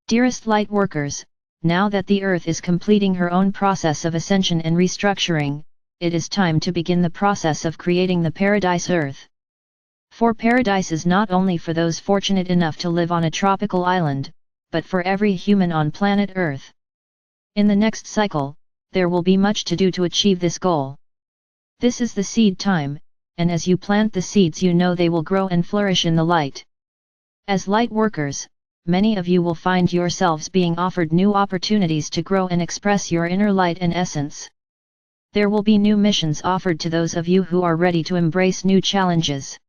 Dearest light workers, now that the Earth is completing her own process of ascension and restructuring, it is time to begin the process of creating the Paradise Earth. For paradise is not only for those fortunate enough to live on a tropical island, but for every human on planet Earth. In the next cycle, there will be much to do to achieve this goal. This is the seed time, and as you plant the seeds you know they will grow and flourish in the light. As light workers, many of you will find yourselves being offered new opportunities to grow and express your inner light and essence. There will be new missions offered to those of you who are ready to embrace new challenges.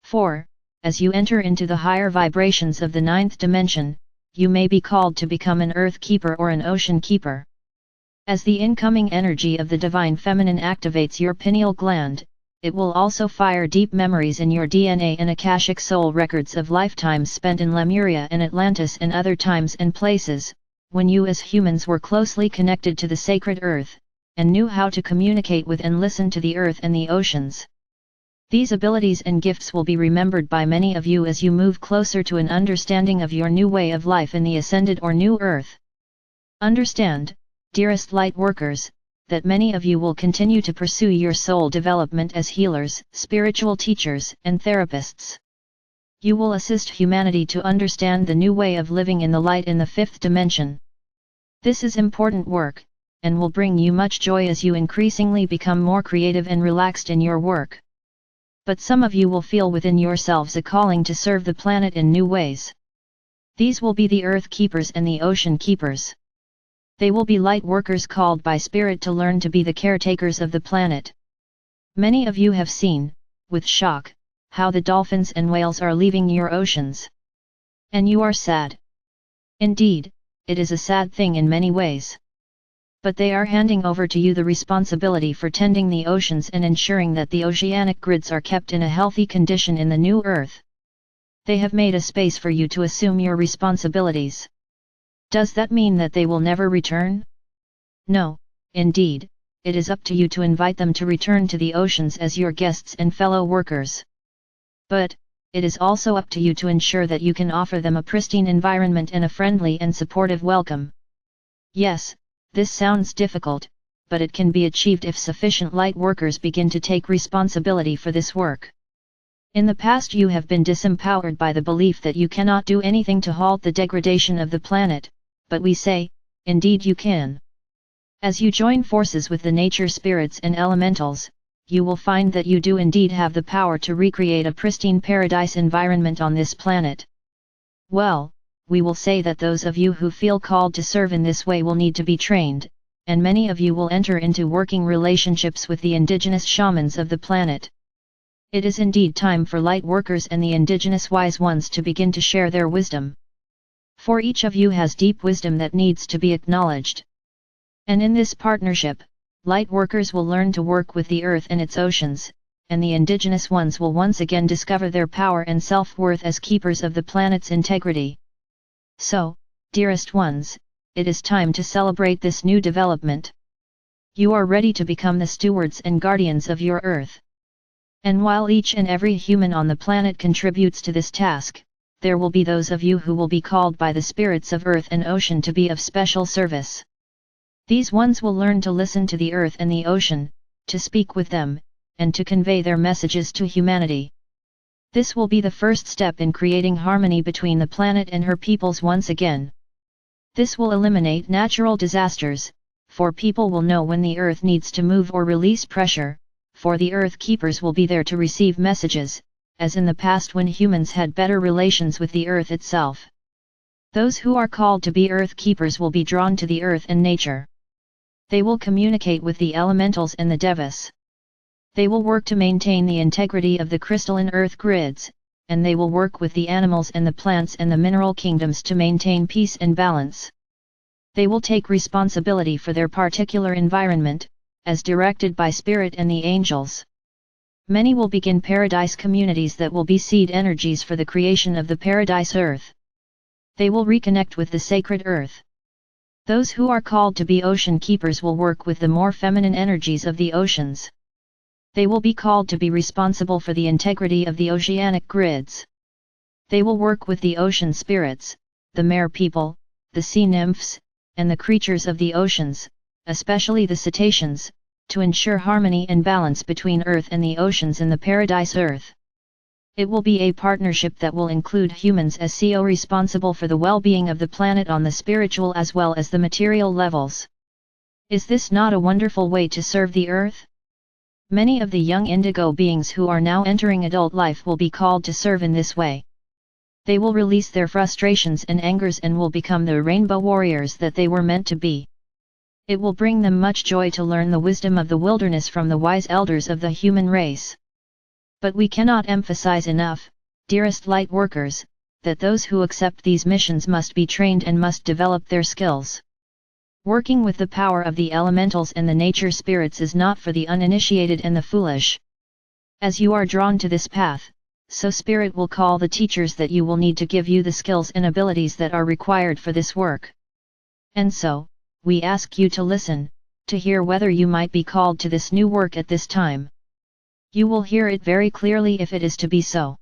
4. As you enter into the higher vibrations of the 9th dimension, you may be called to become an earth keeper or an ocean keeper. As the incoming energy of the Divine Feminine activates your pineal gland, it will also fire deep memories in your DNA and Akashic soul records of lifetimes spent in Lemuria and Atlantis and other times and places, when you as humans were closely connected to the sacred earth, and knew how to communicate with and listen to the earth and the oceans. These abilities and gifts will be remembered by many of you as you move closer to an understanding of your new way of life in the ascended or new earth. Understand, dearest light workers, that many of you will continue to pursue your soul development as healers, spiritual teachers, and therapists. You will assist humanity to understand the new way of living in the light in the 5th dimension. This is important work, and will bring you much joy as you increasingly become more creative and relaxed in your work. But some of you will feel within yourselves a calling to serve the planet in new ways. These will be the Earth Keepers and the Ocean Keepers. They will be light workers called by Spirit to learn to be the caretakers of the planet. Many of you have seen, with shock, how the dolphins and whales are leaving your oceans. And you are sad. Indeed, it is a sad thing in many ways. But they are handing over to you the responsibility for tending the oceans and ensuring that the oceanic grids are kept in a healthy condition in the new Earth. They have made a space for you to assume your responsibilities. Does that mean that they will never return? No, indeed, it is up to you to invite them to return to the oceans as your guests and fellow workers. But, it is also up to you to ensure that you can offer them a pristine environment and a friendly and supportive welcome. Yes, this sounds difficult, but it can be achieved if sufficient light workers begin to take responsibility for this work. In the past you have been disempowered by the belief that you cannot do anything to halt the degradation of the planet, but we say, indeed you can. As you join forces with the nature spirits and elementals, you will find that you do indeed have the power to recreate a pristine paradise environment on this planet. Well, we will say that those of you who feel called to serve in this way will need to be trained, and many of you will enter into working relationships with the indigenous shamans of the planet. It is indeed time for light workers and the indigenous wise ones to begin to share their wisdom. For each of you has deep wisdom that needs to be acknowledged. And in this partnership, light workers will learn to work with the earth and its oceans, and the indigenous ones will once again discover their power and self-worth as keepers of the planet's integrity. So, dearest ones, it is time to celebrate this new development. You are ready to become the stewards and guardians of your earth. And while each and every human on the planet contributes to this task, there will be those of you who will be called by the spirits of earth and ocean to be of special service. These ones will learn to listen to the earth and the ocean, to speak with them, and to convey their messages to humanity. This will be the first step in creating harmony between the planet and her peoples once again. This will eliminate natural disasters, for people will know when the earth needs to move or release pressure, for the earth keepers will be there to receive messages, as in the past when humans had better relations with the earth itself. Those who are called to be earth keepers will be drawn to the earth and nature. They will communicate with the elementals and the devas. They will work to maintain the integrity of the crystalline earth grids, and they will work with the animals and the plants and the mineral kingdoms to maintain peace and balance. They will take responsibility for their particular environment, as directed by Spirit and the angels. Many will begin paradise communities that will be seed energies for the creation of the paradise earth. They will reconnect with the sacred earth. Those who are called to be ocean keepers will work with the more feminine energies of the oceans. They will be called to be responsible for the integrity of the oceanic grids. They will work with the ocean spirits, the mere people, the sea nymphs, and the creatures of the oceans, especially the cetaceans, to ensure harmony and balance between Earth and the oceans in the paradise Earth. It will be a partnership that will include humans as CO responsible for the well-being of the planet on the spiritual as well as the material levels. Is this not a wonderful way to serve the Earth? Many of the young indigo beings who are now entering adult life will be called to serve in this way. They will release their frustrations and angers and will become the rainbow warriors that they were meant to be. It will bring them much joy to learn the wisdom of the wilderness from the wise elders of the human race. But we cannot emphasize enough, dearest light workers, that those who accept these missions must be trained and must develop their skills. Working with the power of the elementals and the nature spirits is not for the uninitiated and the foolish. As you are drawn to this path, so Spirit will call the teachers that you will need to give you the skills and abilities that are required for this work. And so, we ask you to listen, to hear whether you might be called to this new work at this time. You will hear it very clearly if it is to be so.